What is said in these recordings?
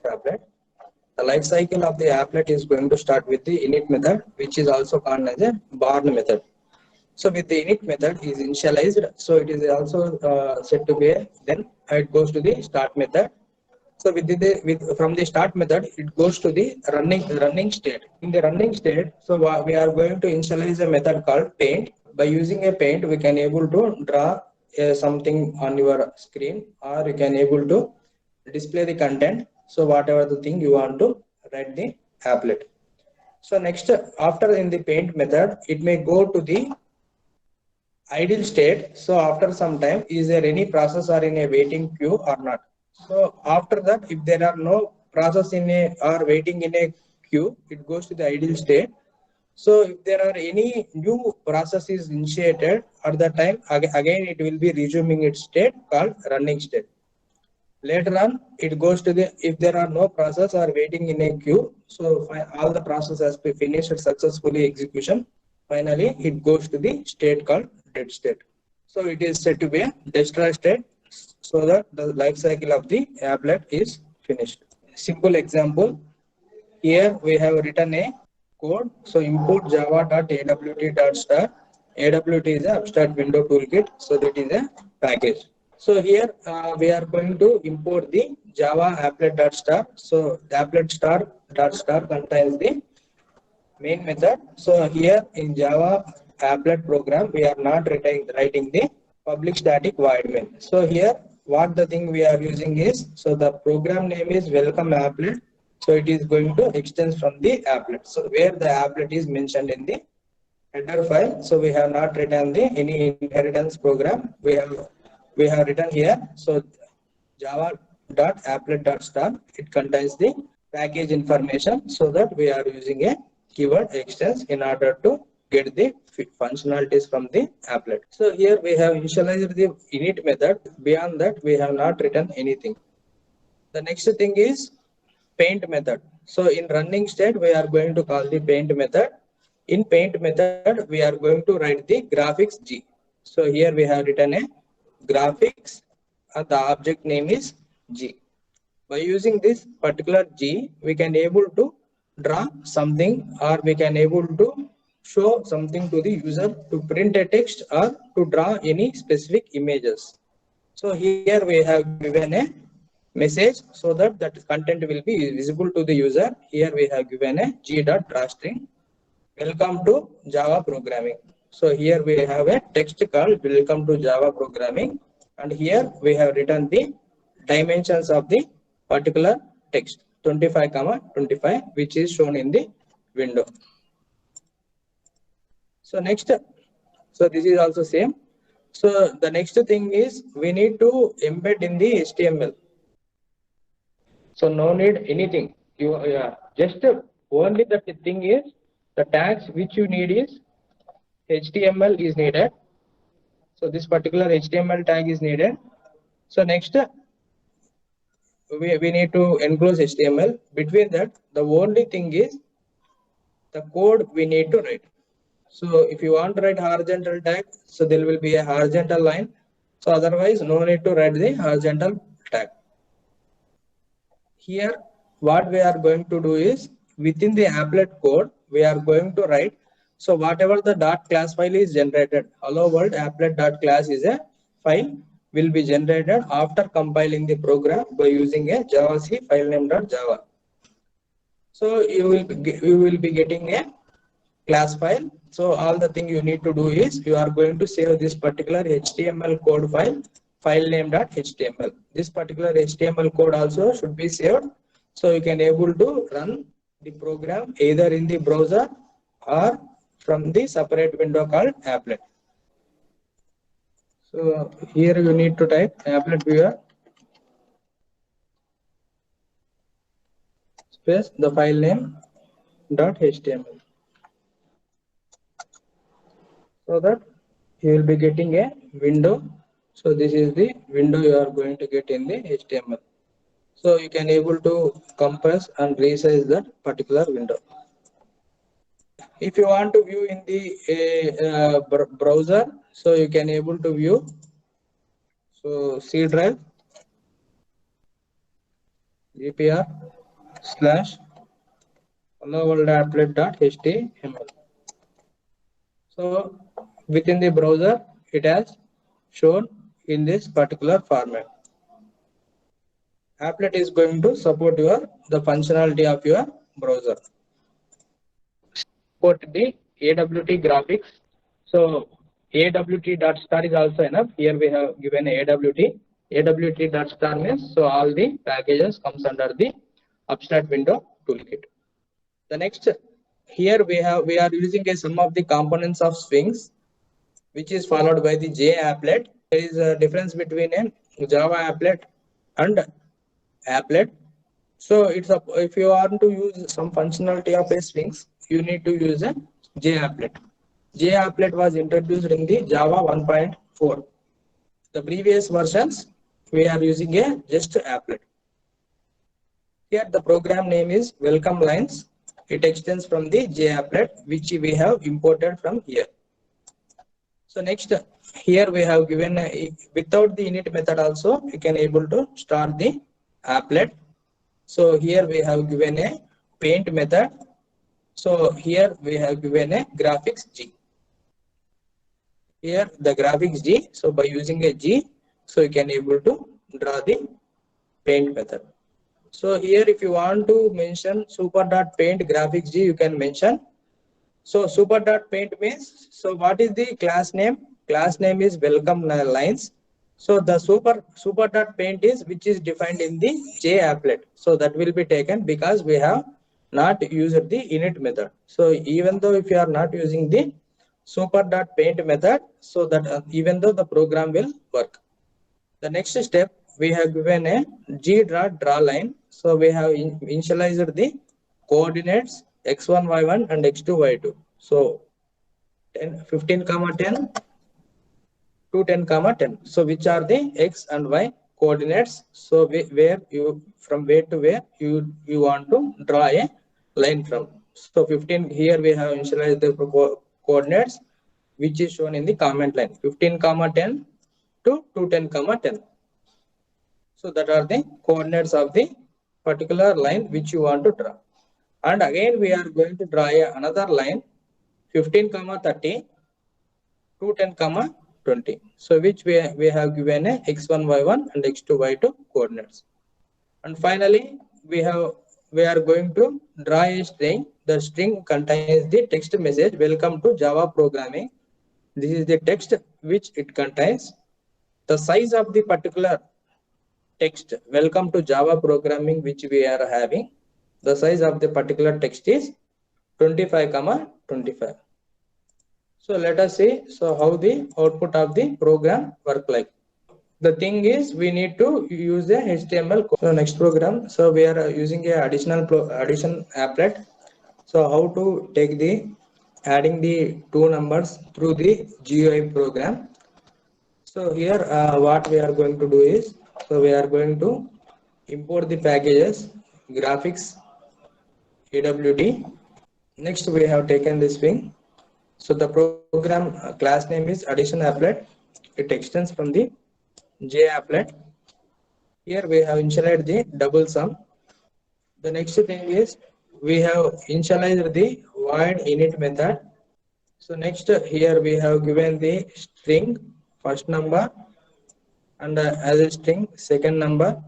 applet. The life cycle of the applet is going to start with the init method, which is also called as a born method. So with the init method is initialized, so it is also set to be a, then it goes to the start method. So from the start method, it goes to the running state. In the running state, so we are going to initialize a method called paint. By using a paint, we can able to draw something on your screen, or you can able to display the content. So whatever the thing you want to write the applet. So next, after in the paint method, it may go to the idle state. So after some time, is there any process or in a waiting queue or not? So after that, if there are no process in a or waiting in a queue, it goes to the idle state. So if there are any new process is initiated at that time, again it will be resuming its state called running state. Later on, it goes to the, if there are no process or waiting in a queue, so all the process has been finished successfully execution. Finally, it goes to the state called dead state. So it is said to be a destroy state, so that the life cycle of the applet is finished. Simple example. Here we have written a code. So import java.awt.star. AWT is an abstract window toolkit. So that is a package. So here we are going to import the Java applet.star. So the applet.star contains the main method. So here in Java applet program, we are not writing the public static void main. So here what the thing we are using is, so the program name is welcome applet. So it is going to extend from the applet. So where the applet is mentioned in the header file. So we have not written the any inheritance program. We have written here. So java.applet.star, it contains the package information, so that we are using a keyword extends in order to get the functionalities from the applet. So here we have initialized the init method. Beyond that, we have not written anything. The next thing is paint method. So in running state, we are going to call the paint method. In paint method, we are going to write the graphics G. So here we have written a graphics and the object name is G. By using this particular G, we can able to draw something, or we can able to show something to the user, to print a text or to draw any specific images. So here we have given a message, so that content will be visible to the user. Here we have given a g.drawString. Welcome to Java programming. So here we have a text called welcome to Java programming, and here we have written the dimensions of the particular text 25, which is shown in the window. So next, so this is also same. So the next thing is we need to embed in the HTML. So no need anything. You just only the thing is the tags which you need is HTML is needed. So this particular HTML tag is needed. So next we need to enclose HTML. Between that, the only thing is the code we need to write. So if you want to write horizontal tag, so there will be a horizontal line. So otherwise, no need to write the horizontal tag. Here, what we are going to do is, within the applet code, we are going to write. So whatever the .class file is generated, hello world applet.class is a file will be generated after compiling the program by using a JavaC file name.java. So you will be getting a class file. So all the thing you need to do is, you are going to save this particular HTML code file name.html. This particular HTML code also should be saved, so you can able to run the program either in the browser or from the separate window called applet. So here you need to type applet viewer space the file name .html, so that you will be getting a window. So this is the window you are going to get in the HTML. So you can able to compress and resize that particular window. If you want to view in the browser, so you can able to view. So C drive, APR slash hello world applet.html. So within the browser, it has shown in this particular format. Applet is going to support the functionality of your browser. Support the AWT graphics. So AWT.star is also enough. Here we have given AWT. AWT.star means so all the packages comes under the abstract window toolkit. The next, here we are using a some of the components of Sphinx, which is followed by the J applet. There is a difference between a Java applet and applet. So it's a, if you want to use some functionality of a Sphinx, you need to use a J applet. J applet was introduced in the Java 1.4. The previous versions we are using a just applet. Here the program name is welcome lines. It extends from the JApplet, which we have imported from here. So next, here we have given without the init method also you can able to start the applet. So here we have given a paint method. So here we have given a graphics G. Here the graphics G. So by using a G, so you can able to draw the paint method. So here if you want to mention super.paint graphics G, you can mention. So super.paint means, so what is the class name? Class name is welcome lines. So the super.paint is which is defined in the J applet. So that will be taken because we have not used the init method. So even though if you are not using the super.paint method, so that even though the program will work. The next step, we have given a draw line. So we have initialized the coordinates x1, y1 and x2, y2. So 15, 10 to 10, 10. So which are the x and y coordinates? So where you from where to where you want to draw a line from. So 15 here we have initialized the coordinates which is shown in the comment line 15, 10 to 210, 10. So that are the coordinates of the particular line which you want to draw. And again we are going to draw another line 15, 30 to 10, 20. So which we have given a x1, y1 and x2, y2 coordinates. And finally we are going to draw a string. The string contains the text message welcome to Java programming. This is the text which it contains. The size of the particular text welcome to Java programming which we are having, the size of the particular text is 25, 25. So let us see so how the output of the program work like. The thing is we need to use the HTML code. So next program, so we are using a addition applet. So how to take the adding the two numbers through the GUI program. So here what we are going to do is, so we are going to import the packages graphics AWT. Next we have taken this thing. So the program class name is addition applet. It extends from the J applet. Here we have initialized the double sum. The next thing is we have initialized the void init method. So next here we have given the string first number and as a string second number,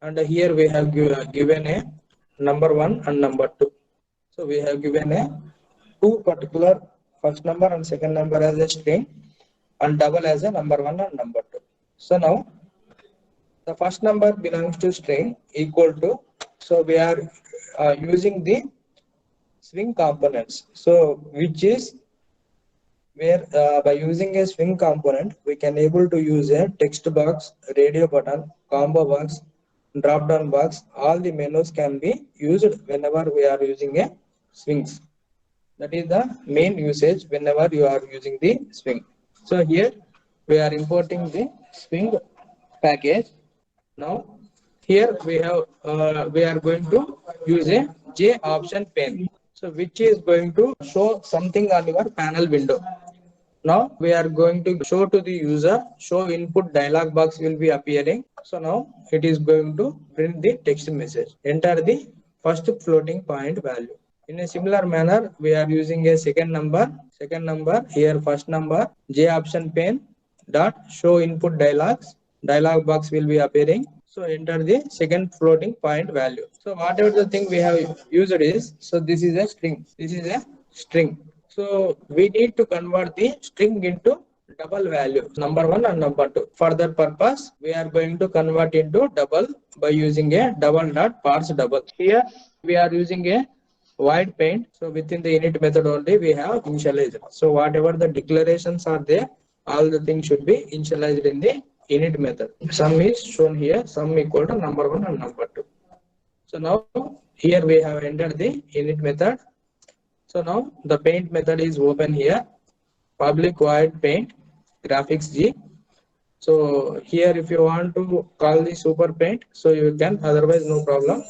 and here we have given a number 1 and number 2. So we have given a two particular first number and second number as a string and double as a number 1 and number 2. So now the first number belongs to string equal to, so we are using the swing components. So which is where by using a swing component we can able to use a text box, radio button, combo box, drop down box. All the menus can be used whenever we are using a swings. That is the main usage whenever you are using the swing. So here we are importing the swing package. Now here we are going to use a J option pane. So which is going to show something on your panel window. Now we are going to show to the user, show input dialog box will be appearing. So now it is going to print the text message. Enter the first floating point value. In a similar manner, we are using a second number. Second number here, first number J option pane dot show input dialogs. Dialog box will be appearing. So enter the second floating point value. So whatever the thing we have used is, so this is a string. This is a string. So we need to convert the string into double value, number one and number two. For that purpose, we are going to convert into double by using a double dot parse double. Here we are using a void paint. So within the init method only we have initialized. So whatever the declarations are there, all the things should be initialized in the init method. Sum is shown here, sum equal to number one and number two. So now here we have entered the init method. So now the paint method is open here, public void paint graphics G. So here if you want to call the super paint, so you can, otherwise no problem.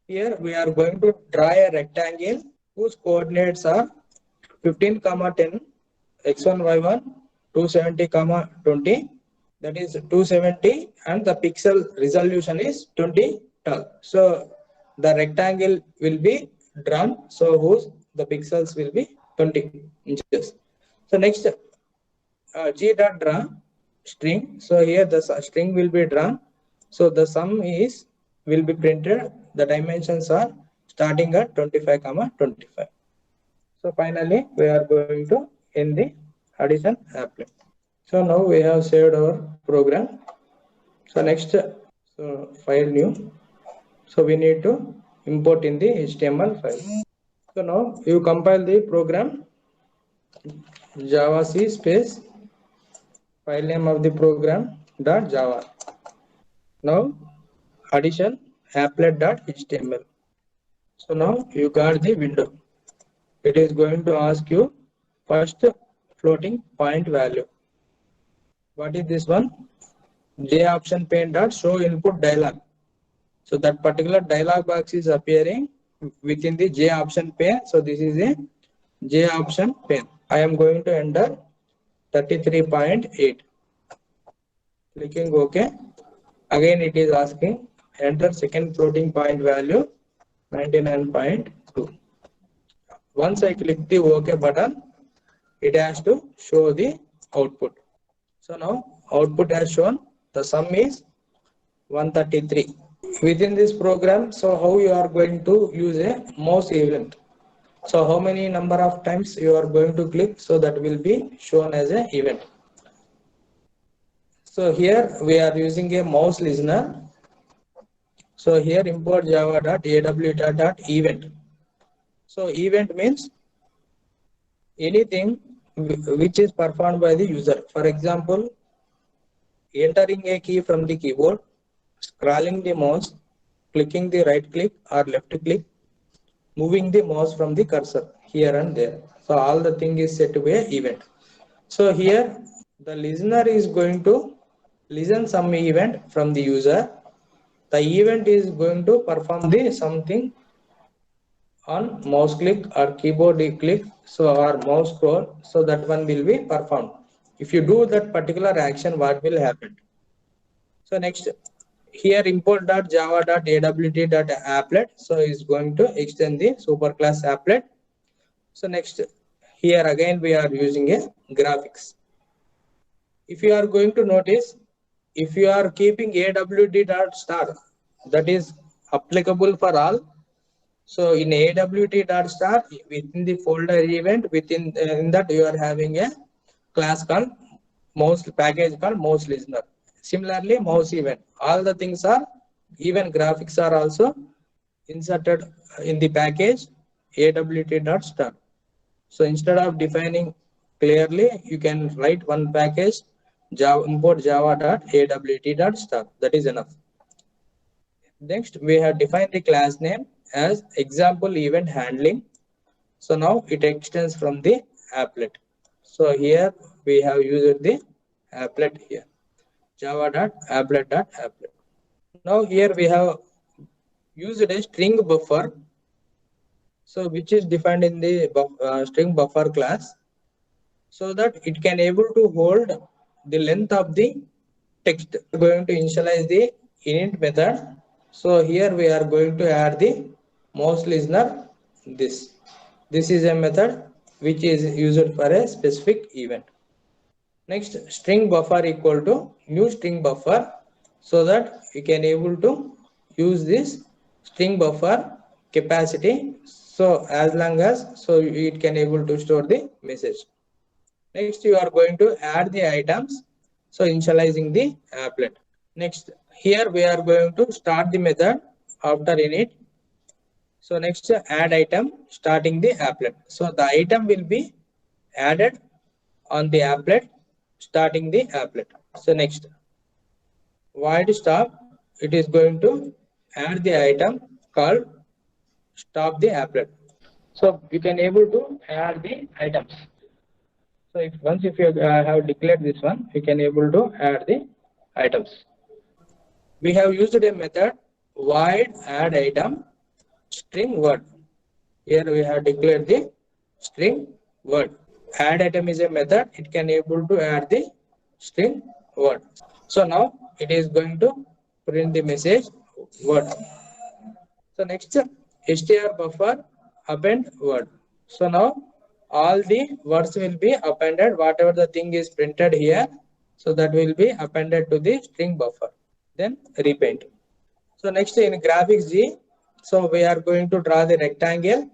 Here we are going to draw a rectangle whose coordinates are 15, 10, x1, y1, 270, 20. That is 270 and the pixel resolution is 20 tall. So the rectangle will be drawn. So whose the pixels will be 20 inches. So next G dot draw string. So here the string will be drawn. So the sum is will be printed. The dimensions are starting at 25, 25. So finally we are going to end the addition applet. So now we have saved our program. So next, so file new. So we need to import in the HTML file. So now you compile the program, Java C space file name of the program dot Java. Now addition applet.html. So now you got the window. It is going to ask you first floating point value. What is this one? J option pane dot show input dialog. So that particular dialog box is appearing within the J option pane. So this is a J option pane. I am going to enter 33.8. Clicking OK. Again it is asking enter second floating point value 99.2. Once I click the OK button, it has to show the output. So now output has shown the sum is 133. Within this program, so how you are going to use a mouse event. So how many number of times you are going to click, so that will be shown as an event. So here we are using a mouse listener. So here import java.awt.event. So event means anything which is performed by the user. For example, entering a key from the keyboard, scrolling the mouse, clicking the right click or left click, moving the mouse from the cursor here and there. So all the thing is set to be an event. So here the listener is going to listen some event from the user. The event is going to perform the something on mouse click or keyboard click, so or mouse scroll, so that one will be performed. If you do that particular action, what will happen? So next here import.java.awt.applet. So is going to extend the superclass applet. So next here again we are using a graphics. If you are going to notice, if you are keeping awt.star, that is applicable for all. So in awt.star, within the folder event, within in that you are having a class called mouse package called mouse listener. Similarly, mouse event. All the things are, even graphics are also inserted in the package awt.star. So instead of defining clearly, you can write one package Java import java.awt.star. That is enough. Next, we have defined the class name as example event handling. So now it extends from the applet. So here we have used the applet here, java.applet.applet. Now here we have used a string buffer, so which is defined in the string buffer class. so that it can able to hold the length of the text. Going to initialize the init method. So here we are going to add the mouse listener. This is a method which is used for a specific event. Next, string buffer equal to new string buffer, so that we can able to use this string buffer capacity, so as long as so it can able to store the message. Next, you are going to add the items, so initializing the applet. Next, here we are going to start the method after init. So next, add item starting the applet. So the item will be added on the applet starting the applet. So next, void stop, it is going to add the item called stop the applet. So you can able to add the items. So if you have declared this one, you can able to add the items. We have used a method void add item string word. Here we have declared the string word. Add item is a method, it can able to add the string word. So now it is going to print the message word. So next, str buffer append word. So now all the words will be appended, whatever the thing is printed here, so that will be appended to the string buffer. Then repaint. So next, in graphics G, so we are going to draw the rectangle.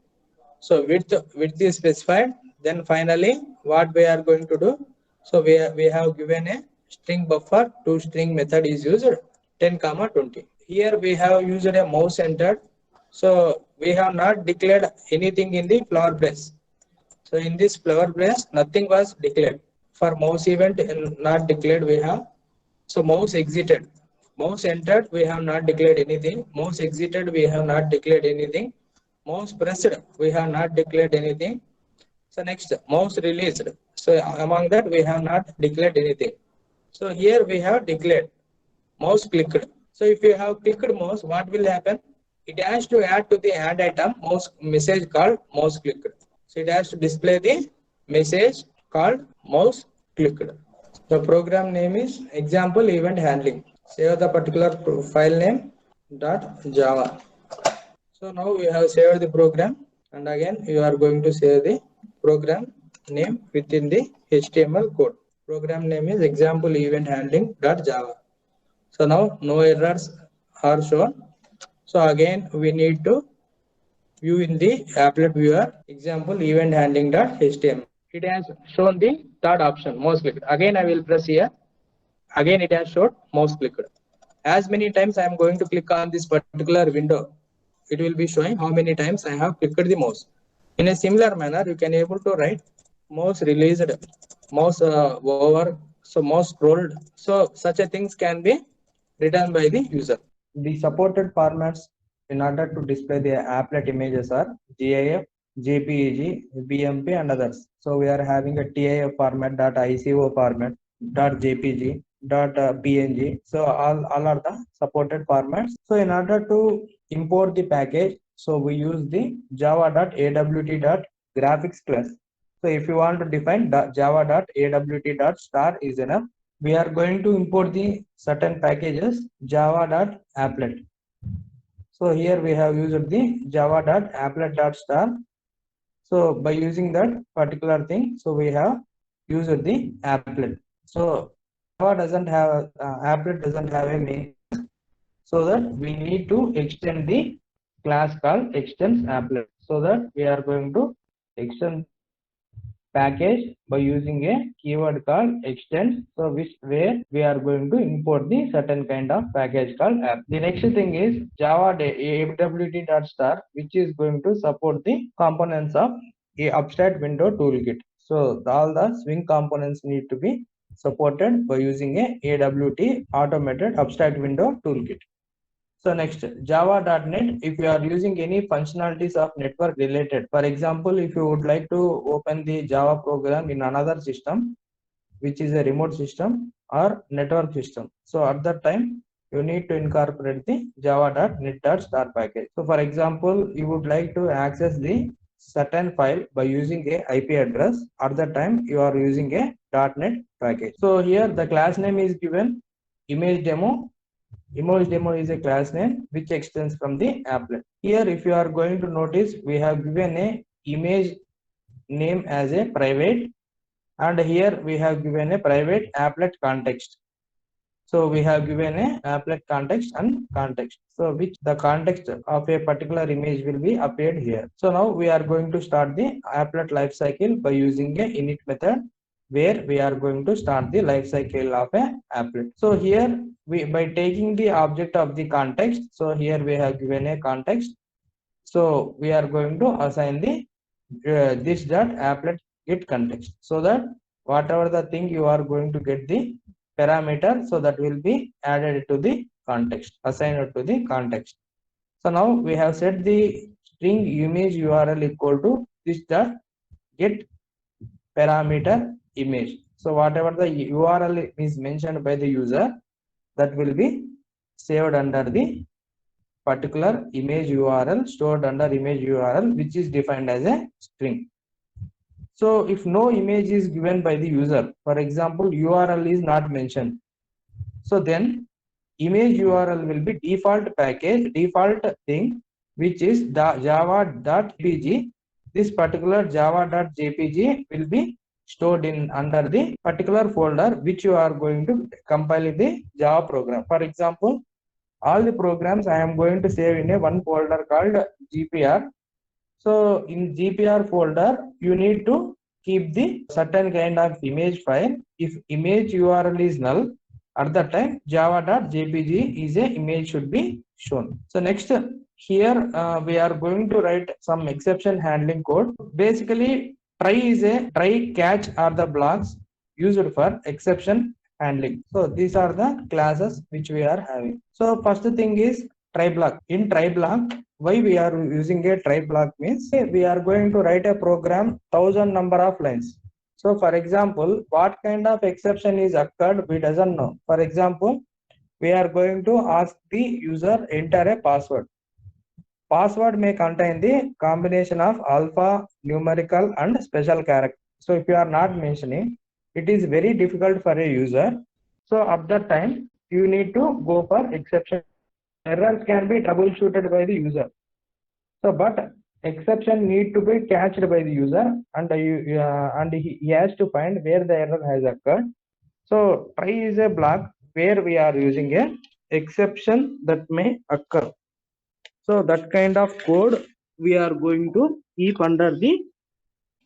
So width is specified. Then finally, what we are going to do? So we have given a string buffer to string method is used 10 comma 20. Here we have used a mouse entered. So we have not declared anything in the flower place. So in this flower place, nothing was declared. For mouse event not declared, we have. So mouse exited. Mouse entered, we have not declared anything. Mouse exited, we have not declared anything. Mouse pressed, we have not declared anything. So next, mouse released. So among that, we have not declared anything. So here we have declared mouse clicked. So if you have clicked mouse, what will happen? It has to add to the add item mouse message called mouse clicked. So it has to display the message called mouse clicked. The program name is example event handling. Save the particular file name .java. So now we have saved the program, and again you are going to save the program name within the HTML code. Program name is example event handling .java. So now no errors are shown. So again we need to view in the applet viewer example event handling.html. It has shown the third option mouse clicked. Again I will press here. Again it has showed mouse clicked. As many times I am going to click on this particular window, it will be showing how many times I have clicked the mouse. In a similar manner, you can able to write mouse released, mouse over, so mouse scrolled. So such a things can be written by the user. The supported formats in order to display the applet images are GIF, JPEG, BMP and others. So we are having a TIF format, .ICO format, .jpg, .png. So all are the supported formats. So in order to import the package, so we use the java.awt.graphics class. So if you want to define java.awt.star is enough. We are going to import the certain packages java.applet. So here we have used the java.applet.star. So by using that particular thing, so we have used the applet. So Java doesn't have applet doesn't have a main, so that we need to extend the class called extends applet. So that we are going to extend package by using a keyword called extends, so which where we are going to import the certain kind of package called app. The next thing is java.awt.star, which is going to support the components of a abstract window toolkit. So all the swing components need to be supported by using a AWT automated abstract window toolkit. So next, java.net, if you are using any functionalities of network related, for example, if you would like to open the Java program in another system, which is a remote system or network system. So at that time, you need to incorporate the java.net.star package. So for example, you would like to access the certain file by using a IP address. At the time you are using a .NET package. So here the class name is given image demo. Image demo is a class name which extends from the applet. Here if you are going to notice, we have given a image name as a private, and here we have given a private applet context. So we have given a applet context and context, so which the context of a particular image will be appeared here. So now we are going to start the applet lifecycle by using a init method, where we are going to start the life cycle of a applet. So here we, by taking the object of the context, so here we have given a context. So we are going to assign the this dot applet get context, so that whatever the thing you are going to get the parameter, so that will be added to the context, assigned to the context. So now we have set the string image URL equal to this dot get parameter image. So whatever the URL is mentioned by the user, that will be saved under the particular image URL, stored under image URL, which is defined as a string. So if no image is given by the user, for example URL is not mentioned, so then image URL will be default package, default thing, which is java.jpg. This particular java.jpg will be stored in under the particular folder which you are going to compile the Java program. For example, all the programs I am going to save in a one folder called GPR. So in GPR folder, you need to keep the certain kind of image file. If image URL is null, at that time java.jpg is a image should be shown. So next here we are going to write some exception handling code. Basically try catch are the blocks used for exception handling. So these are the classes which we are having. So first thing is try block. In try block, why we are using a try block means we are going to write a program 1000 number of lines. So for example, what kind of exception is occurred, we doesn't know. For example, we are going to ask the user enter a password. Password may contain the combination of alpha, numerical and special character. So if you are not mentioning, it is very difficult for a user. So at that time you need to go for exception. Errors can be troubleshooted by the user. So but exception need to be catched by the user, and he has to find where the error has occurred. So try is a block where we are using a exception that may occur. So that kind of code we are going to keep under the,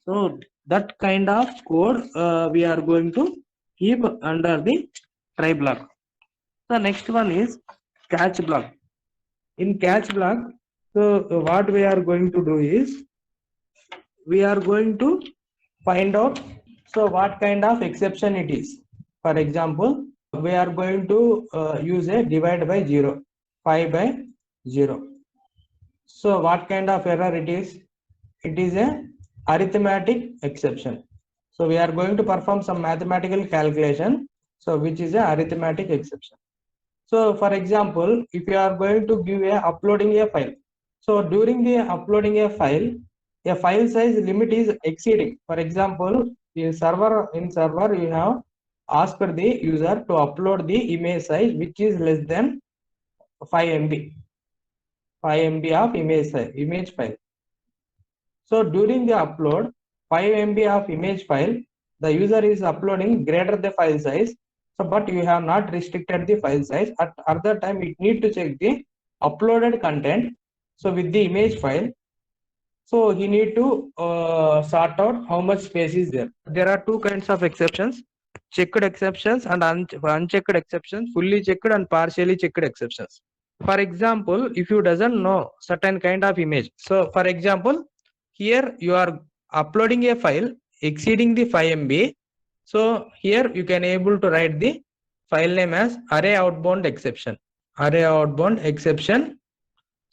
so that kind of code we are going to keep under the try block. The next one is catch block. In catch block, so what we are going to do is we are going to find out so what kind of exception it is. For example, we are going to use a divide by 0, 5 by 0. So what kind of error it is? It is a arithmetic exception. So we are going to perform some mathematical calculation, so which is a arithmetic exception. So for example, if you are going to give a uploading a file, so during the uploading a file size limit is exceeding. For example, in server you have asked the user to upload the image size which is less than 5 MB, 5 MB of image file. So during the upload 5 MB of image file, the user is uploading greater the file size. So but you have not restricted the file size. At other time it need to check the uploaded content. So with the image file, so he need to sort out how much space is there. There are two kinds of exceptions: checked exceptions and unchecked exceptions, fully checked and partially checked exceptions. For example, if you doesn't know certain kind of image, so for example, here you are uploading a file exceeding the 5 MB. So here you can able to write the file name as array outbound exception. Array outbound exception.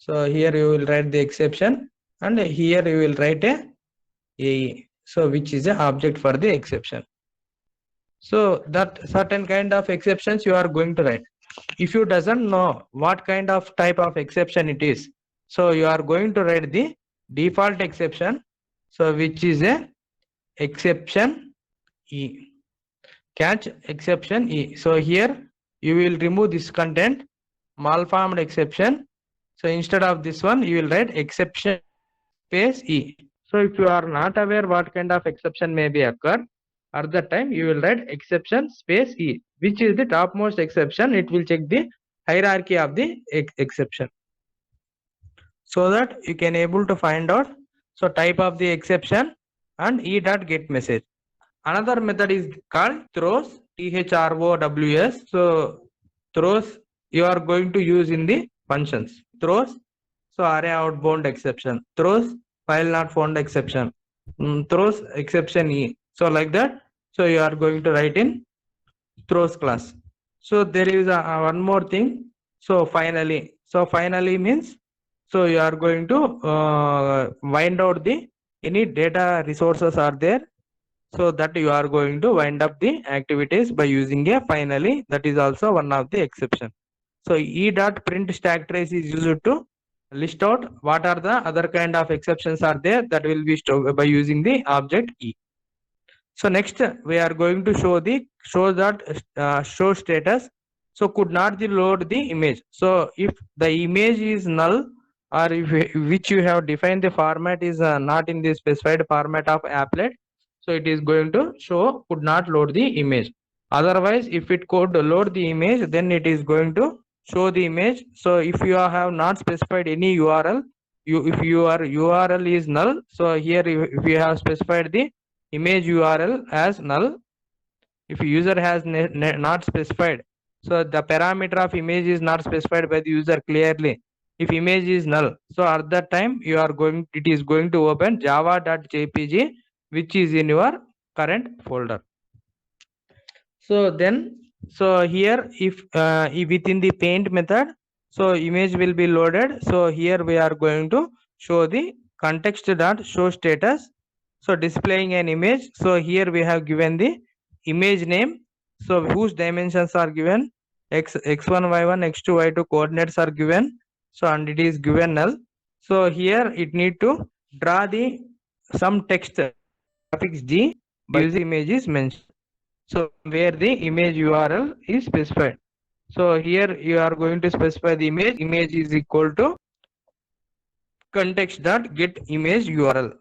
So here you will write the exception, and here you will write a so which is a object for the exception. So that certain kind of exceptions you are going to write. If you doesn't know what kind of type of exception it is, so you are going to write the default exception So which is a exception E. Catch exception E. So here you will remove this content, malformed exception. So instead of this one, you will write exception space E. So if you are not aware what kind of exception may be occur, at that time you will write exception space E, which is the topmost exception. It will check the hierarchy of the exception, so that you can able to find out so type of the exception and E dot get message. Another method is called throws, throws. So throws you are going to use in the functions. Throws, so array outbound exception. Throws, file not found exception. Throws exception E. So like that. So you are going to write in throws class. So there is one more thing. So finally means, so you are going to wind out the any data resources are there, so that you are going to wind up the activities by using a finally. That is also one of the exception. So E dot print stack trace is used to list out what are the other kind of exceptions are there, that will be stored by using the object E. So next we are going to show that show status. So could not the load the image. So if the image is null, or if which you have defined the format is not in the specified format of applet, so it is going to show could not load the image. Otherwise, if it could load the image, then it is going to show the image. So if you have not specified any URL, if your URL is null, so here if you have specified the image URL as null, if user has not specified, so the parameter of image is not specified by the user clearly. If image is null, so at that time it is going to open java.jpg, which is in your current folder. So then, so here if within the paint method, so image will be loaded. So here we are going to show the context dot show status. So displaying an image. So here we have given the image name. So whose dimensions are given, x1, y1, x2, y2 coordinates are given. So and it is given null. So here it need to draw the some text suffix G by using image is mentioned. So where the image URL is specified. So here you are going to specify the image. Image is equal to context dot get image URL.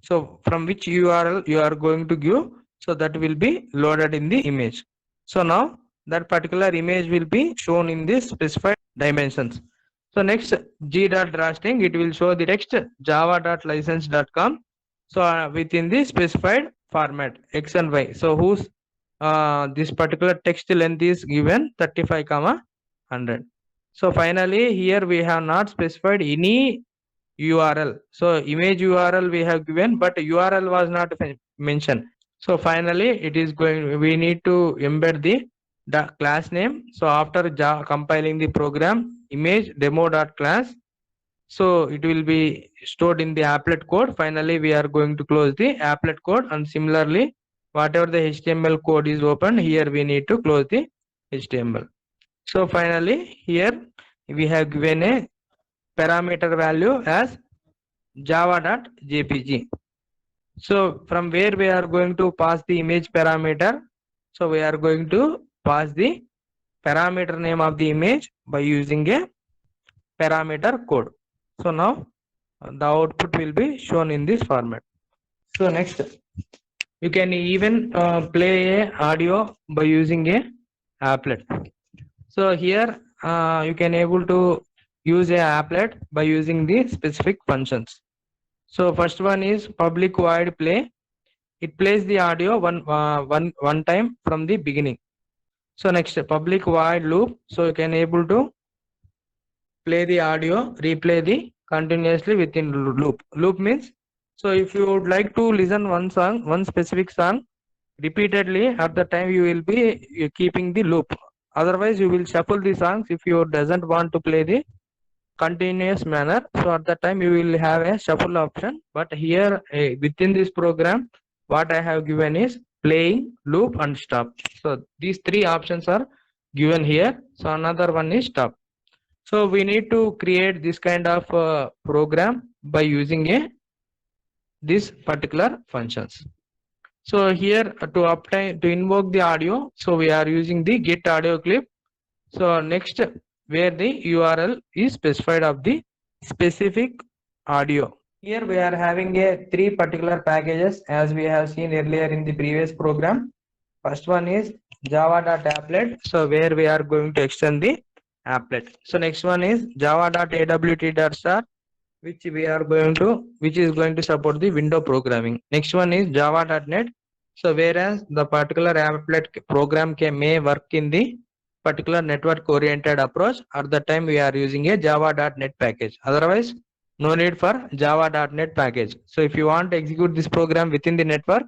So from which URL you are going to give, so that will be loaded in the image. So now that particular image will be shown in this specified dimensions. So next g.drawString, it will show the text java.license.com. So within the specified format x and y. So whose this particular text length is given 35, 100. So finally here we have not specified any URL. So image URL we have given, but URL was not mentioned. So finally it is going, we need to embed the class name. So after compiling the program, image demo.class, so it will be stored in the applet code. Finally we are going to close the applet code, and similarly whatever the HTML code is open, here we need to close the HTML. So finally here we have given a parameter value as java.jpg. So from where we are going to pass the image parameter, so we are going to pass the parameter name of the image by using a parameter code. So now the output will be shown in this format. So next, you can even play a audio by using a applet. So here you can able to use a applet by using the specific functions. So first one is public void play. It plays the audio one time from the beginning. So next, public void loop. So you can able to play the audio, replay the continuously within loop. Loop means, so if you would like to listen one song, one specific song repeatedly, at the time you will be keeping the loop. Otherwise you will shuffle the songs if you doesn't want to play the continuous manner. So at that time you will have a shuffle option. But here within this program, what I have given is playing, loop and stop. So these three options are given here. So another one is stop. So we need to create this kind of program by using a these particular functions. So here to invoke the audio, so we are using the get audio clip. So next, where the URL is specified of the specific audio. Here we are having a three particular packages as we have seen earlier in the previous program. First one is java.applet. So where we are going to extend the applet. So next one is java.awt.star, which is going to support the window programming. Next one is java.net. So whereas the particular applet program may work in the particular network oriented approach, at the time we are using a java.net package. Otherwise, no need for java.net package. So if you want to execute this program within the network,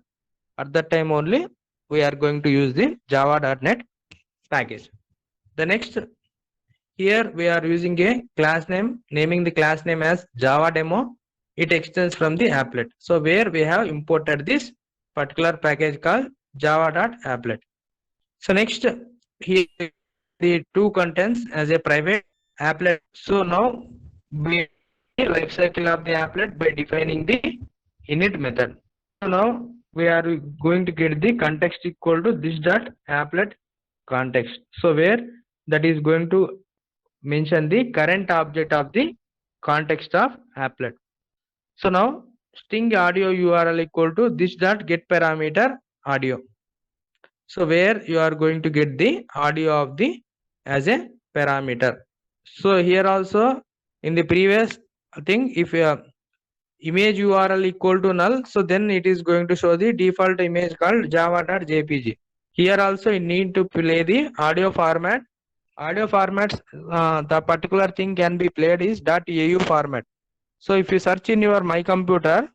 at that time only we are going to use the java.net package. The next, here we are using a class name, naming the class name as Java demo. It extends from the applet. So where we have imported this particular package called java.applet. So next, here the two contents as a private applet. So now we the life cycle of the applet by defining the init method. So now we are going to get the context equal to this dot applet context. So where that is going to mention the current object of the context of applet. So now string audio URL equal to this dot get parameter audio. So where you are going to get the audio of the as a parameter. So here also in the previous thing, if image URL equal to null, so then it is going to show the default image called java.jpg. Here also you need to play the audio format. Audio formats, the particular thing can be played is .au format. So if you search in your my computer,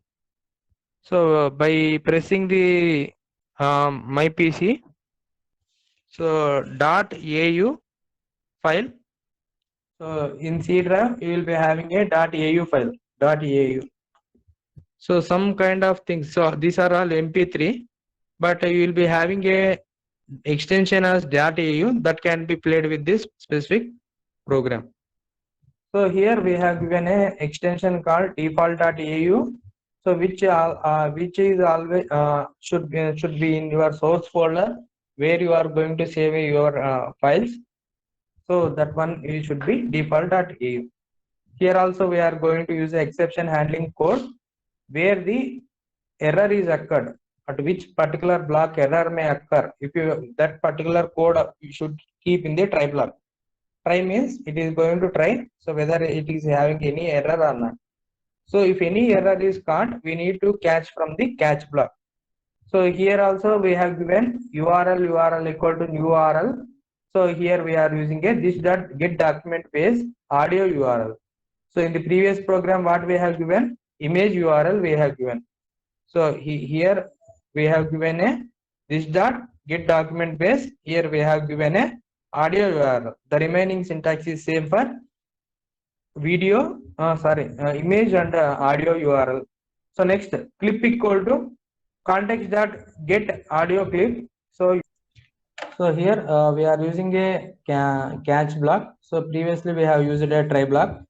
so by pressing the my PC, so .au file. So in C drive you will be having a .au file. .au. So some kind of things. So these are all MP3, but you will be having a extension as .au that can be played with this specific program. So here we have given a extension called default.au. So which is always should be in your source folder where you are going to save your files. So that one it should be default.au. Here also we are going to use the exception handling code where the error is occurred, at which particular block error may occur. If you that particular code you should keep in the try block. Try means it is going to try so whether it is having any error or not. So if any error is caught, we need to catch from the catch block. So here also we have given URL equal to new URL. So here we are using a this dot get document base audio URL. So in the previous program what we have given image URL we have given. So here we have given a this dot get document base. Here we have given a audio URL. The remaining syntax is same for video image and audio URL. So next clip equal to context dot get audio clip. So here we are using a catch block. So previously we have used a try block.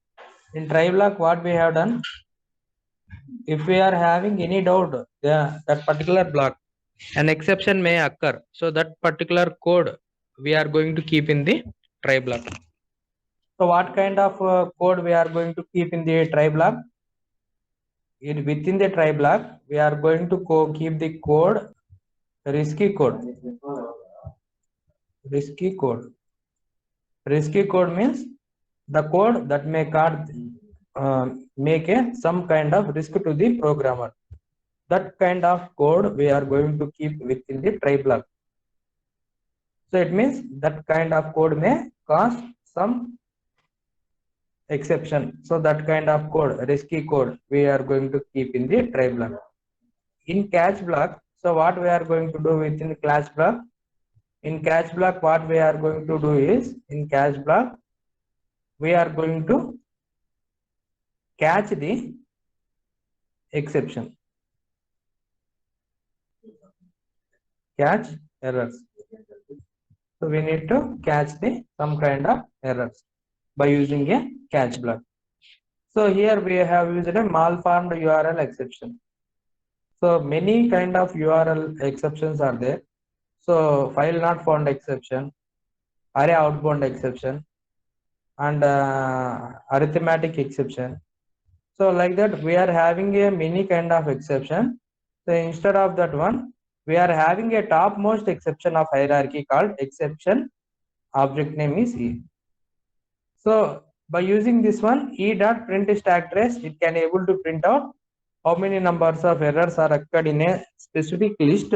In try block what we have done, if we are having any doubt that particular block an exception may occur, so that particular code we are going to keep in the try block. So what kind of code we are going to keep in the try block? Within the try block we are going to keep the code risky code. Risky code means the code that may make some kind of risk to the programmer. That kind of code we are going to keep within the try block. So it means that kind of code may cause some exception. So that kind of code, risky code, we are going to keep in the try block. In catch block, so what we are going to do within the catch block? In catch block, what we are going to do is, in catch block, we are going to catch the exception. Catch errors. So we need to catch some kind of errors by using a catch block. So here we have used a malformed URL exception. So many kind of URL exceptions are there. So file not found exception, array outbound exception, and arithmetic exception. So like that, we are having a many kind of exception. So instead of that one, we are having a topmost exception of hierarchy called exception. Object name is E. So by using this one, E dot print stack trace, it can able to print out how many numbers of errors are occurred in a specific list,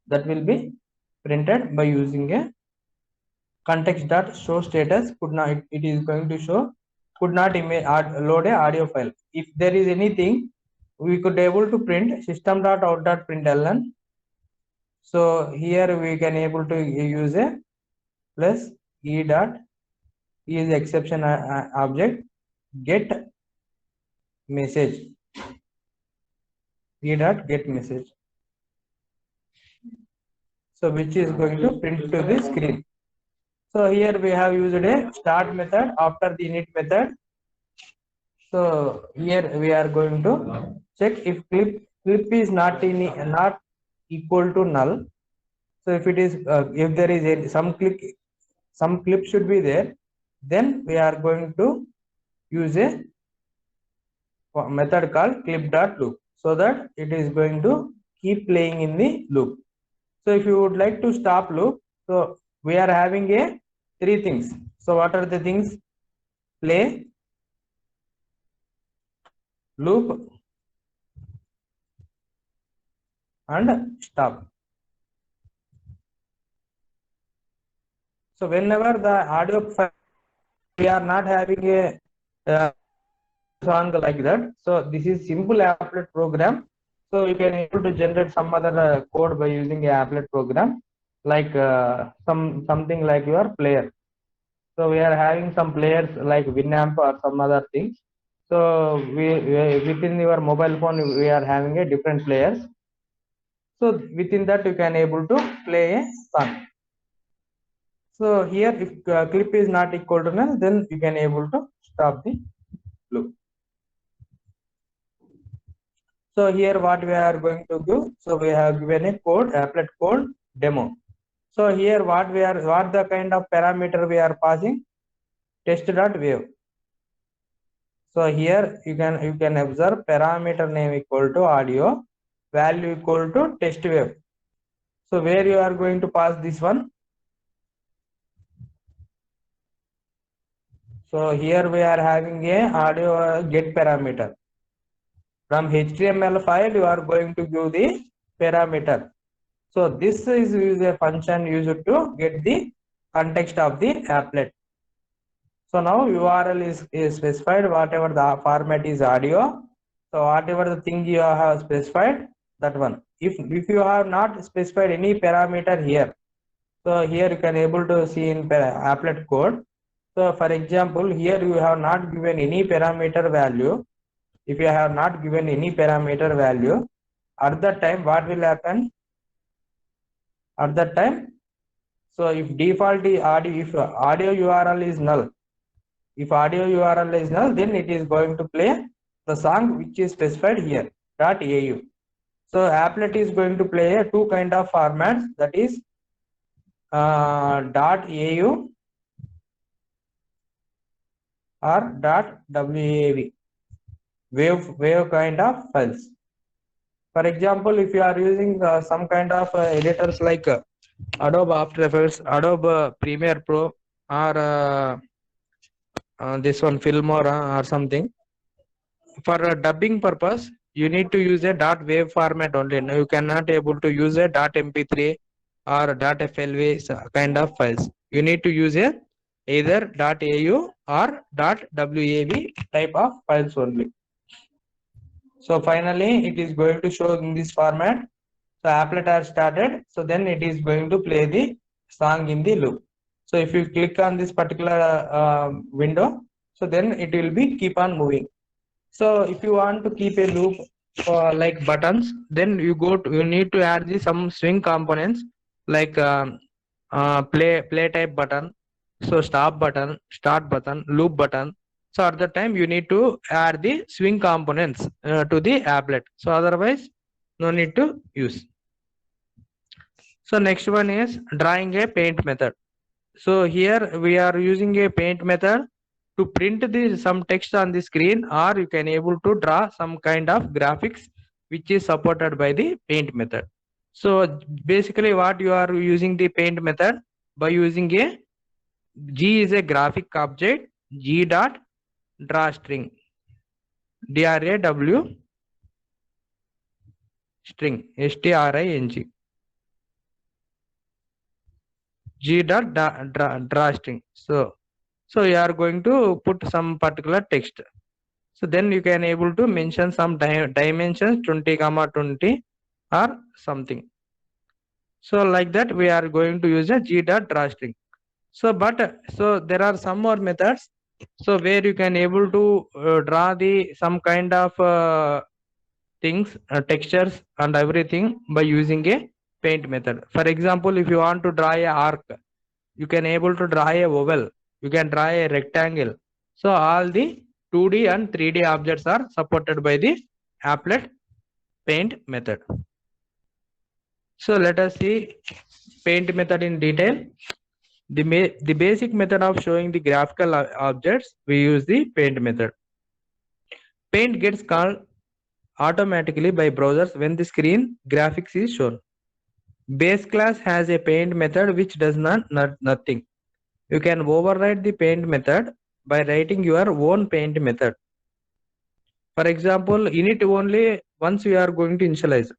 that will be printed by using a context dot show status. Could not, it is going to show could not load a audio file. If there is anything, we could able to print system dot out dot println. So here we can able to use a plus E dot is exception object get message. E dot get message. So which is going to print to the screen. So here we have used a start method after the init method. So here we are going to check if clip is not equal to null. So if it is if there is some clip should be there, then we are going to use a method called clip.loop, so that it is going to keep playing in the loop. So if you would like to stop loop, so we are having a three things. So what are the things? Play, loop, and stop. So whenever the audio file, we are not having a song like that. So this is simple applet program. So you can able to generate some other code by using a applet program, like something like your player. So we are having some players like Winamp or some other things. So we within your mobile phone we are having a different players. So within that you can able to play a song. So here if clip is not equal to null, then you can able to stop the loop. So here what we are going to do, so we have given a code, applet code demo. So here what the kind of parameter we are passing, test.wave. So here you can observe parameter name equal to audio, value equal to test wave. So where you are going to pass this one? So here we are having a audio get parameter. From HTML file you are going to give the parameter. So this is a function used to get the context of the applet. So now URL is specified, whatever the format is audio. So whatever the thing you have specified, that one. If you have not specified any parameter here, so here you can able to see in applet code. So for example, here you have not given any parameter value. If you have not given any parameter value, at that time what will happen? At that time, so if default is audio, if audio URL is null, if audio URL is null, then it is going to play the song which is specified here .au. So applet is going to play a two kind of formats, that is .au or .wav, wave kind of files. For example, if you are using some kind of editors like Adobe After Effects, Adobe Premiere Pro, or this one Filmora or something, for dubbing purpose you need to use a .wav format only. Now you cannot able to use a .mp3 or .flv kind of files. You need to use a either .au or .wav type of files only. So finally it is going to show in this format. So applet has started, so then it is going to play the song in the loop. So if you click on this particular window, so then it will be keep on moving. So if you want to keep a loop for like buttons, then you need to add some swing components like play type button, so stop button, start button, loop button. So at the time you need to add the swing components to the applet. So otherwise no need to use. So next one is drawing a paint method. So here we are using a paint method to print some text on the screen, or you can able to draw some kind of graphics which is supported by the paint method. So basically what you are using the paint method by using a G is a graphic object, G dot drawstring, DRAW string, STRING, G dot drawstring. So you are going to put some particular text. So then you can able to mention some dimensions 20 comma 20 or something. So like that we are going to use a G dot drawstring. So there are some more methods. So where you can able to draw the some kind of things, textures and everything by using a paint method. For example, if you want to draw a arc, you can able to draw a oval, you can draw a rectangle. So all the 2D and 3D objects are supported by the applet paint method. So let us see paint method in detail. The basic method of showing the graphical objects, we use the paint method. Paint gets called automatically by browsers when the screen graphics is shown. Base class has a paint method which does nothing. You can override the paint method by writing your own paint method. For example, init only once you are going to initialize.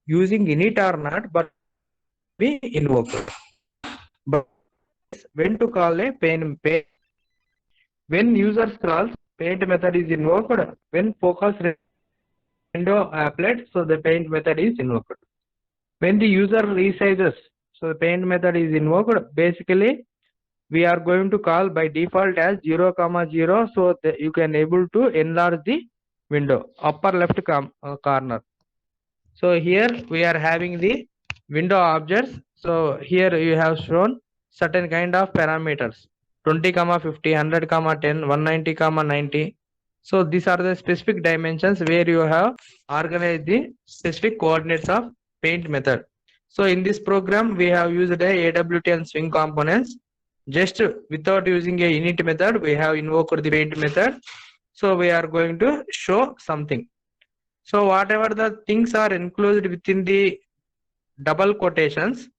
Using init or not, but be invoked. But when to call a paint. When user scrolls, paint method is invoked. When focus window applet, so the paint method is invoked. When the user resizes, so the paint method is invoked. Basically, we are going to call by default as 0, 0, so you can able to enlarge the window, upper left corner. So here we are having the window objects. So here you have shown certain kind of parameters, 20, 50, 100, 10, 190, 90. So these are the specific dimensions where you have organized the specific coordinates of paint method. So in this program, we have used a AWT and swing components. Just without using a init method, we have invoked the paint method. So we are going to show something. So whatever the things are included within the double quotations,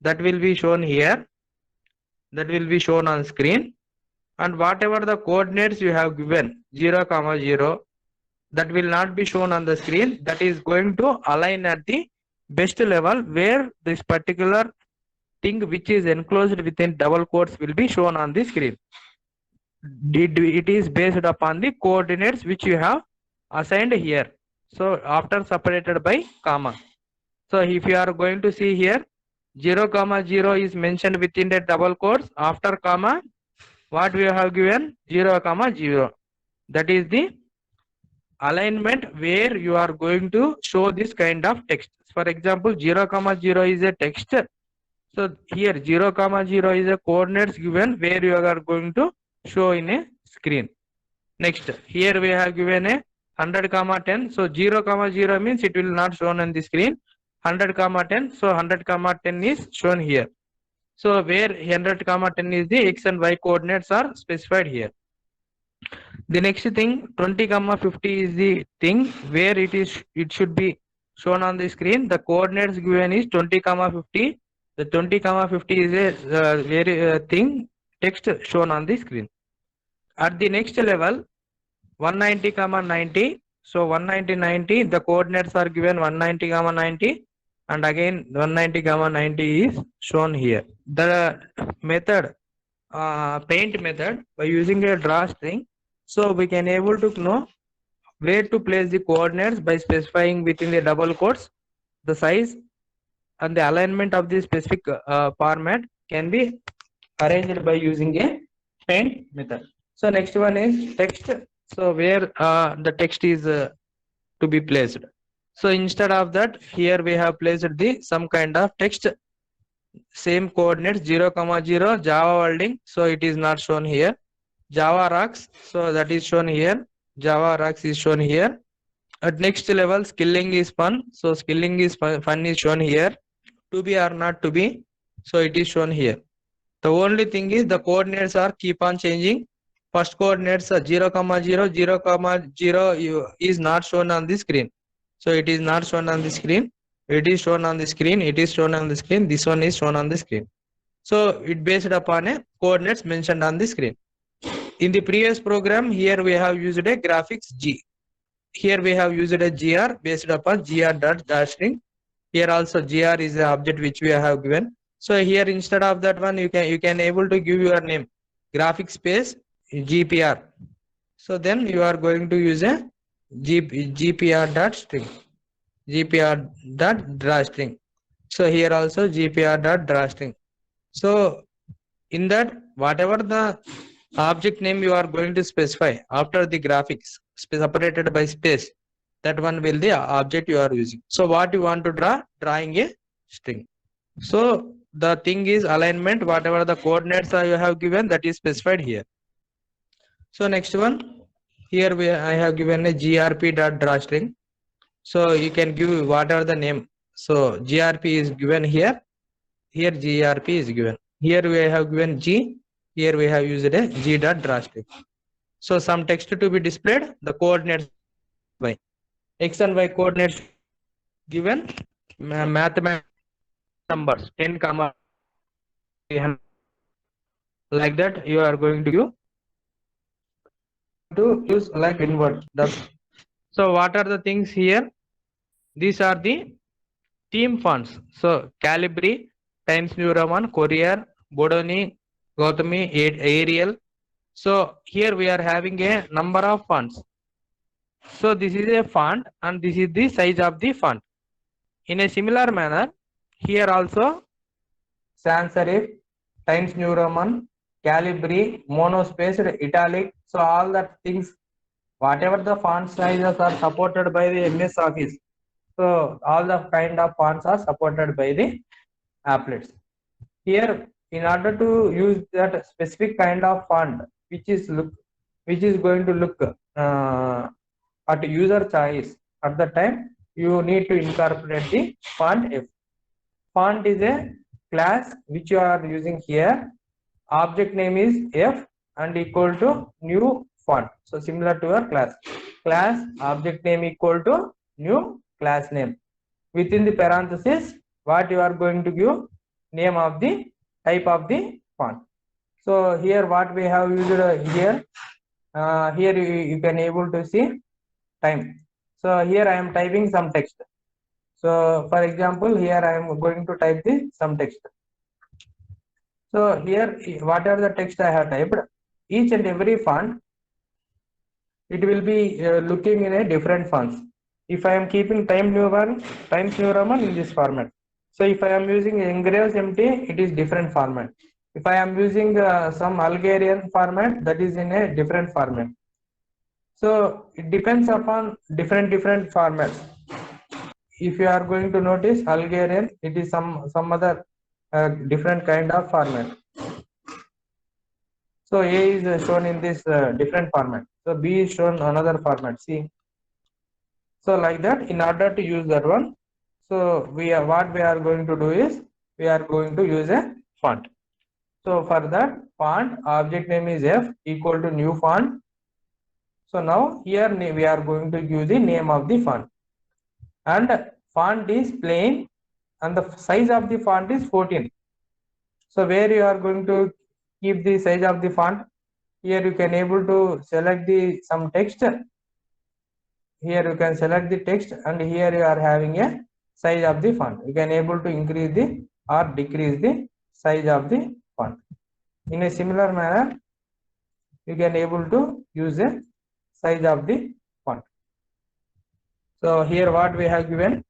that will be shown here, that will be shown on screen. And whatever the coordinates you have given, 0, 0, that will not be shown on the screen. That is going to align at the best level where this particular thing which is enclosed within double quotes will be shown on the screen. It is based upon the coordinates which you have assigned here. So after separated by comma. So if you are going to see here, 0, 0 is mentioned within the double quotes. After comma, what we have given, 0, 0. That is the alignment where you are going to show this kind of text. For example, 0, 0 is a text. So here 0, 0 is a coordinates given where you are going to show in a screen. Next, here we have given a 100, 10. So 0, 0 means it will not shown on the screen. 100, 10. So 100, 10 is shown here. So where 100, 10 is the x and y coordinates are specified here. The next thing, 20, 50 is the thing where it should be shown on the screen. The coordinates given is 20, 50. The 20, 50 is a very thing text shown on the screen. At the next level, 190, 90. So 190, 90. The coordinates are given 190, 90. And again 190, 90 is shown here. The method, paint method, by using a drawstring, so we can able to know where to place the coordinates by specifying within the double quotes the size and the alignment of the specific format can be arranged by using a paint method. So next one is text. So where the text is to be placed. So instead of that, here we have placed the some kind of text, same coordinates 0, 0, Java welding. So it is not shown here. Java rocks. So that is shown here. Java rocks is shown here. At next level, skilling is fun. So skilling is fun is shown here. To be or not to be. So it is shown here. The only thing is the coordinates are keep on changing. First coordinates are 0, 0, 0, 0 is not shown on the screen. So it is not shown on the screen. It is shown on the screen. It is shown on the screen. This one is shown on the screen. So it based upon a coordinates mentioned on the screen. In the previous program, here we have used a graphics G. Here we have used a gr based upon gr dot dash string. Here also gr is the object which we have given. So here instead of that one, you can able to give your name graphic space gpr. So then you are going to use a gpr dot string, gpr dot drawstring. So here also gpr dot drawstring. So in that, whatever the object name you are going to specify after the graphics separated by space, that one will the object you are using. So what you want to draw, drawing a string. So the thing is alignment, whatever the coordinates you have given, that is specified here. So next one, here I have given a grp dot drawstring. So you can give whatever the name. So grp is given here. Here grp is given. Here we have given g. Here we have used a g dot drawstring. So some text to be displayed. The coordinates y, x and y coordinates given. Mathematical numbers 10, 300. Like that you are going to use like invert. So what are the things here? These are the theme fonts. So Calibri, Times New Roman, Courier, Bodoni, Gautami, Arial. So here we are having a number of fonts. So this is a font and this is the size of the font. In a similar manner, here also sans serif, Times New Roman, Calibri, monospaced, italic. So all that things, whatever the font sizes are supported by the MS Office. So all the kind of fonts are supported by the applets. Here, in order to use that specific kind of font, which is going to look at user choice, at the time you need to incorporate the font F. Font is a class which you are using here. Object name is F and equal to new font. So similar to your class object name equal to new class name. Within the parenthesis, what you are going to give, name of the type of the font. So here what we have used here, here you can able to see time. So here I am typing some text. So for example, here I am going to type some text. So here whatever the text I have typed, each and every font, it will be looking in a different fonts. If I am keeping Times New Roman in this format. So if I am using Engraves MT, it is different format. If I am using some Algerian format, that is in a different format. So it depends upon different formats. If you are going to notice Algerian, it is some other different kind of format. So A is shown in this different format. So B is shown another format. C. So like that, in order to use that one, so what we are going to do is we are going to use a font. So for that font, object name is F equal to new font. So now here we are going to give the name of the font, and font is plain and the size of the font is 14. So where you are going to keep the size of the font, here you can able to select some text. Here you can select the text and here you are having a size of the font. You can able to increase or decrease the size of the font. In a similar manner, you can able to use a size of the font. So here what we have given,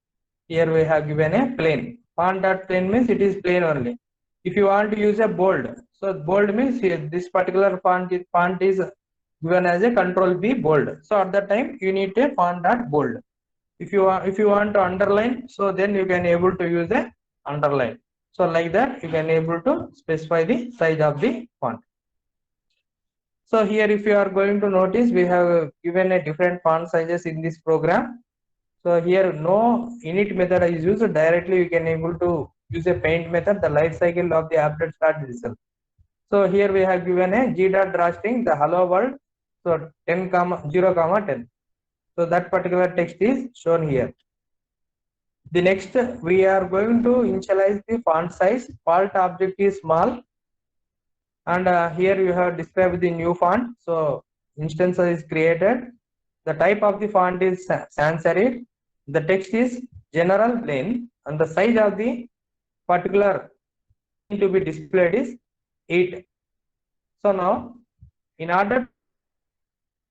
here we have given a plain. Font dot plain means it is plain only. If you want to use a bold, so bold means here, this particular font is given as a control B bold. So at that time you need a font dot bold. If you want to underline, so then you can able to use a underline. So like that you can able to specify the size of the font. So here if you are going to notice, we have given a different font sizes in this program. So here no init method is used. Directly you can able to use a paint method. The life cycle of the applet starts itself. So here we have given a g dot draw string, the hello world. So 10 comma 0 comma 10. So that particular text is shown here. The next we are going to initialize the font size. Font object is small, and here you have described the new font. So instance is created. The type of the font is sans serif. The text is general plain, and the size of the particular to be displayed is 8. So now, in order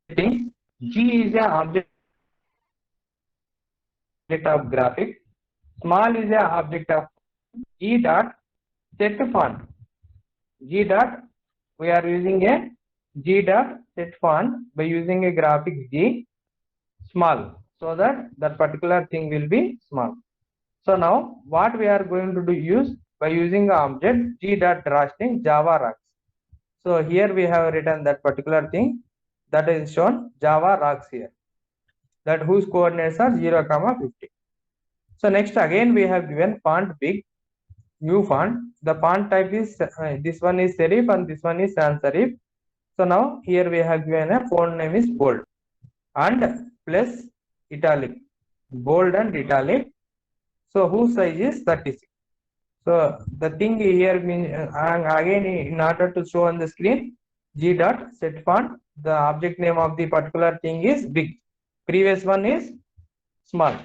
to G is a object of graphics, small is a object of G dot set font. G dot, we are using a G dot set font by using a graphics G small, so that that particular thing will be small. So now what we are going to do use by using the object G dot draw string Java rocks. So here we have written that particular thing that is shown Java rocks here, that whose coordinates are 0 comma 50. So next again we have given font big, new font. The font type is this one is serif and this one is sans serif. So now here we have given a font name is bold and plus italic, bold and italic. So whose size is 36. So the thing here means again in order to show on the screen, G dot set font, the object name of the particular thing is big. Previous one is small.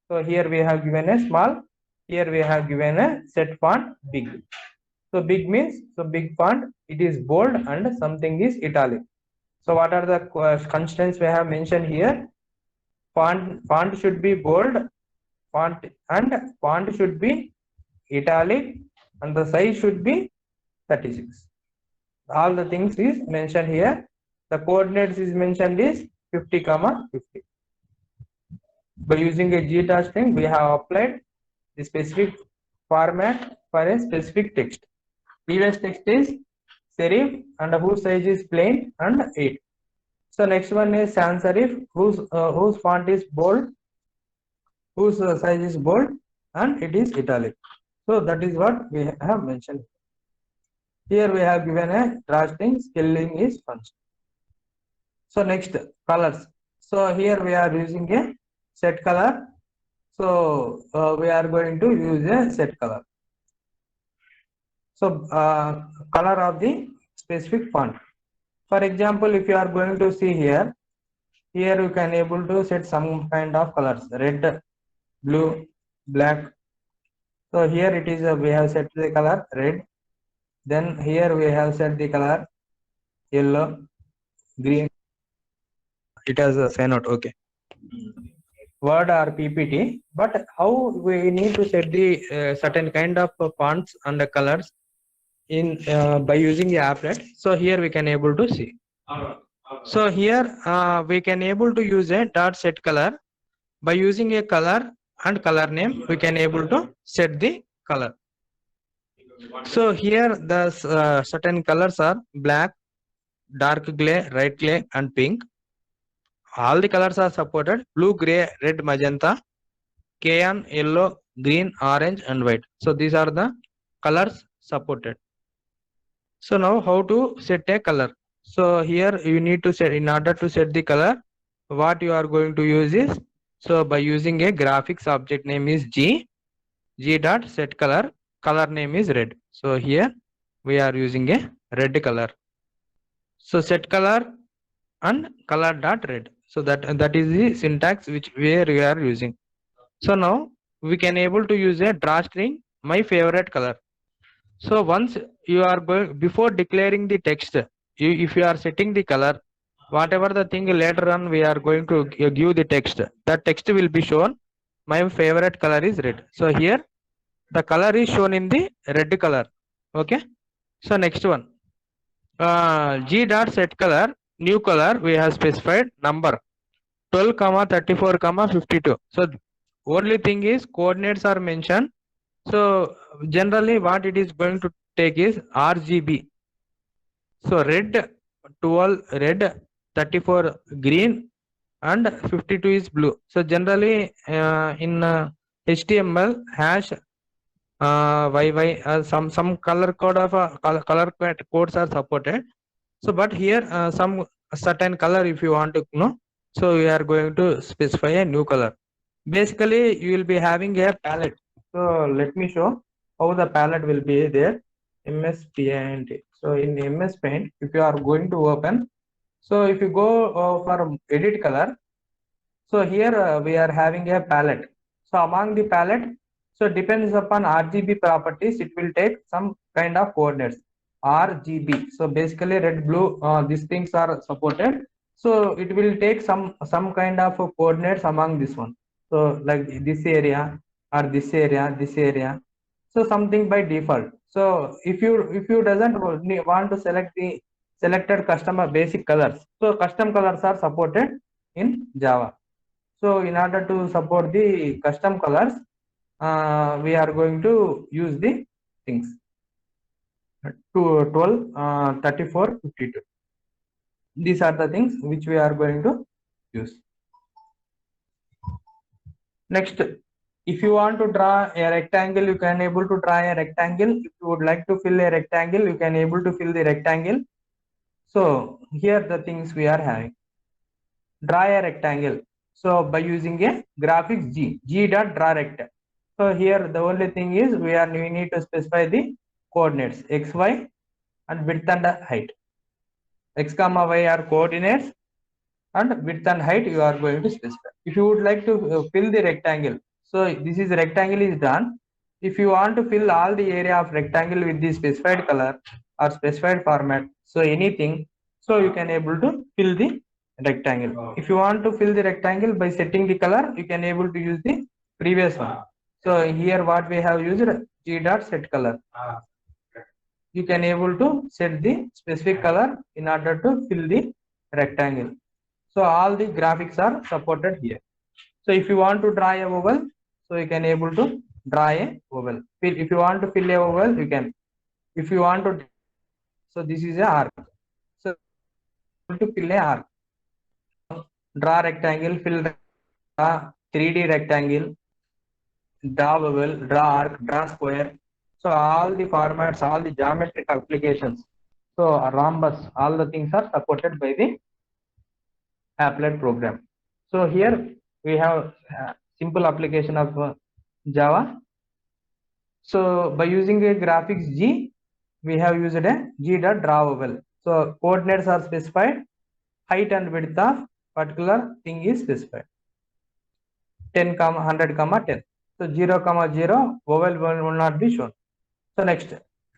So here we have given a small. Here we have given a set font big. So big means, so big font, it is bold and something is italic. So what are the constraints we have mentioned here? Font should be bold, font should be italic, and the size should be 36. All the things is mentioned here. The coordinates is mentioned is 50 comma 50. By using a G dot string, we have applied the specific format for a specific text. Previous text is serif and whose size is plain and 8. So next one is sans serif, whose font is bold, whose size is bold, and it is italic. So that is what we have mentioned. Here we have given a draw string, scaling is function. So next colors. So here we are using a set color. So we are going to use a set color. So color of the specific font. For example, if you are going to see here you can able to set some kind of colors, red, blue, black. So here it is we have set the color red. Then here we have set the color yellow, green. It has a sign out, okay. Word or PPT, but how we need to set the certain kind of fonts and the colors in by using the applet. So here we can able to see. So here we can able to use a dot set color. By using a color and color name, we can able to set the color. So here the certain colors are black, dark gray, light gray, and pink. All the colors are supported: blue, gray, red, magenta, cyan, yellow, green, orange, and white. So these are the colors supported. So now how to set a color? So here you need to set, in order to set the color, what you are going to use is, so by using a graphics object name is G dot set color, color name is red. So here we are using a red color. So set color and color dot red. So that is the syntax where we are using. So now we can able to use a draw string my favorite color. So once you are going, before declaring the text, if you are setting the color, whatever the thing later on we are going to give the text, that text will be shown my favorite color is red. So here the color is shown in the red color. Okay. So next one, G dot set color, new color we have specified number 12 comma 34 comma 52. So only thing is coordinates are mentioned. So generally what it is going to take is RGB. So red 12 red, 34 green, and 52 is blue. So generally in HTML hash YY some color code of codes are supported. So but here some certain color if you want to know, so we are going to specify a new color. Basically you will be having a palette. So let me show how the palette will be there. MS Paint. So in MS Paint, if you are going to open, so if you go for edit color, so here we are having a palette. So among the palette, so depends upon RGB properties, it will take some kind of coordinates. RGB. So basically red, blue, these things are supported. So it will take some kind of coordinates among this one. So like this area or this area, this area. So something by default. So if you doesn't want to select the selected customer basic colors, so custom colors are supported in Java. So in order to support the custom colors, we are going to use the things to 12, 34, 52. These are the things which we are going to use. Next, if you want to draw a rectangle, you can able to draw a rectangle. If you would like to fill a rectangle, you can able to fill the rectangle. So here the things we are having. Draw a rectangle. So by using a graphics G dot draw rectangle. So here the only thing is we need to specify the coordinates x, y, and width and height. X comma y are coordinates, and width and height you are going to specify. If you would like to fill the rectangle, so this is rectangle is done. If you want to fill all the area of rectangle with the specified color or specified format, so anything, so you can able to fill the rectangle. If you want to fill the rectangle by setting the color, you can able to use the previous one. So here what we have used G dot set color. You can able to set the specific color in order to fill the rectangle. So all the graphics are supported here. So if you want to draw a oval, so you can able to draw a oval. If you want to fill a oval, you can. If you want to, so this is a arc. So to fill a arc, draw rectangle, fill draw 3D rectangle, draw oval, draw arc, draw square. So all the formats, all the geometric applications. So rhombus, all the things are supported by the applet program. So here we have simple application of Java. So by using a graphics G, we have used a G dot draw oval. So coordinates are specified, height and width of particular thing is specified. 10, 100, 10. So 0, 0, oval will not be shown. So next,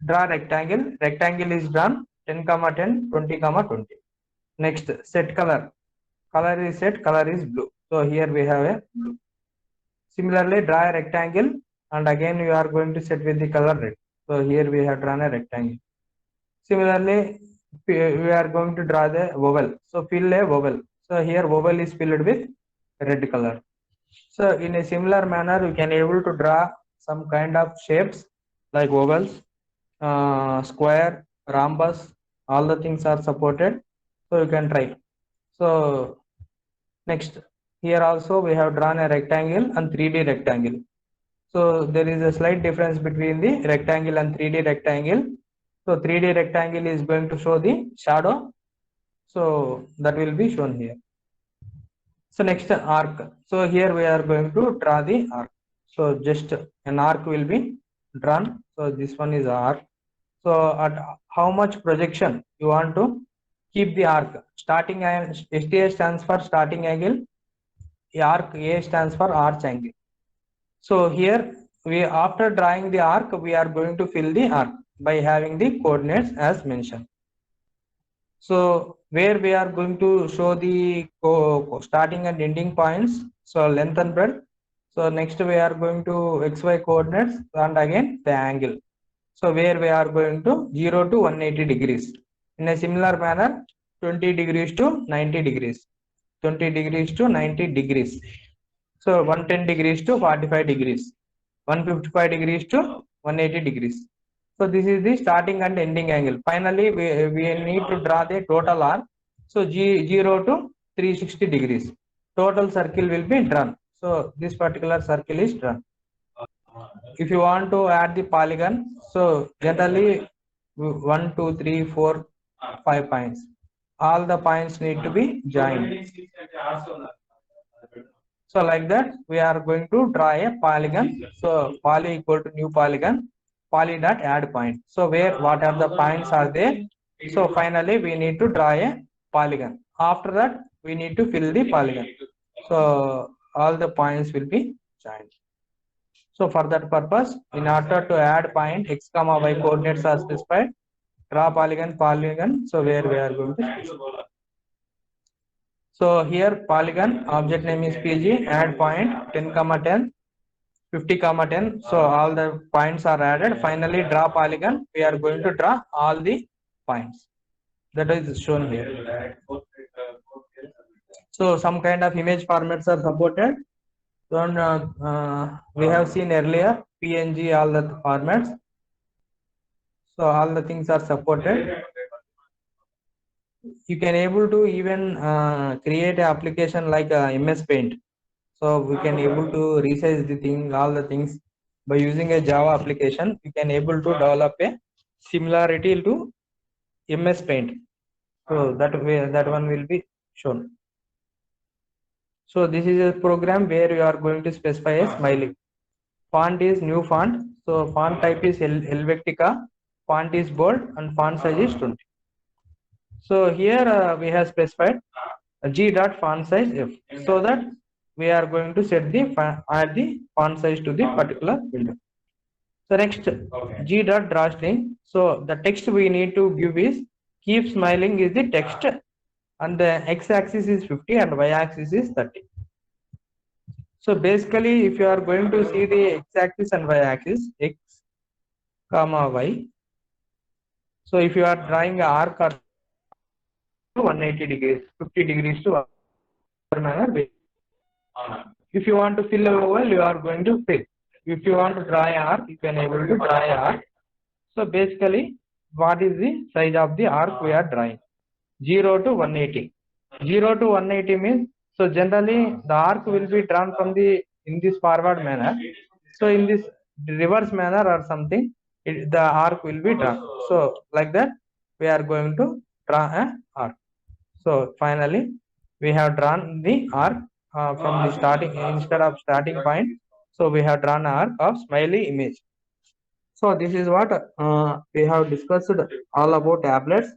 draw rectangle. Rectangle is drawn 10, 10, 20, 20. Next, set color. Color is set, color is blue. So here we have a blue. Similarly, draw a rectangle and again we are going to set with the color red. So here we have drawn a rectangle. Similarly, we are going to draw the oval. So fill a oval. So here oval is filled with red color. So in a similar manner, you can able to draw some kind of shapes like ovals, square, rhombus, all the things are supported. So you can try. So next, here also we have drawn a rectangle and 3D rectangle. So there is a slight difference between the rectangle and 3D rectangle. So 3D rectangle is going to show the shadow. So that will be shown here. So next arc. So here we are going to draw the arc. So just an arc will be drawn. So this one is arc. So at how much projection you want to keep the arc? Starting angle, STA stands for starting angle. Arc A stands for arch angle. So here we after drawing the arc, we are going to fill the arc by having the coordinates as mentioned. So where we are going to show the starting and ending points. So length and breadth. So next we are going to XY coordinates and again the angle. So where we are going to 0 to 180 degrees. In a similar manner, 20 degrees to 90 degrees. 20 degrees to 90 degrees. So 110 degrees to 45 degrees. 155 degrees to 180 degrees. So this is the starting and ending angle. Finally, we need to draw the total arc. So 0 to 360 degrees. Total circle will be drawn. So this particular circle is drawn. If you want to add the polygon, so generally 1, 2, 3, 4, 5 points. All the points need to be joined. So like that, we are going to draw a polygon. So poly equal to new polygon, poly dot add point. So where what are the points are there? So finally we need to draw a polygon. After that, we need to fill the polygon. So all the points will be joined. So for that purpose, in order to add point x comma y coordinates are specified, draw polygon. So where we are going to specify. So here polygon object name is PG, add point 10 comma 10, 50 comma 10. So all the points are added. Finally draw polygon. We are going to draw all the points that is shown here. So some kind of image formats are supported. So we have seen earlier PNG, all the formats. So all the things are supported. You can able to even create an application like MS Paint. So we can able to resize the thing, all the things by using a Java application. We can able to develop a similarity to MS Paint. So that way, that one will be shown. So this is a program where you are going to specify a smiley. Font is new font. So font type is Helvetica. Font is bold and font size is 20. So here we have specified G dot font size F, so that we are going to set the add the font size to the particular window. So next, G dot drawstring. So the text we need to give is keep smiling is the text, and the x-axis is 50 and y-axis is 30. So basically, if you are going to see the x-axis and y-axis, x comma y. So if you are drawing a arc or 180 degrees, 50 degrees to manner. If you want to fill a oval, you are going to fill. If you want to draw an arc, you can able to draw an arc. So basically, what is the size of the arc we are drawing? 0 to 180. 0 to 180 means, so generally the arc will be drawn from the in this forward manner. So in this reverse manner or something, the arc will be drawn. So like that, we are going to draw an arc. So finally, we have drawn the arc from the starting instead of starting point. So we have drawn an arc of smiley image. So this is what we have discussed all about applets.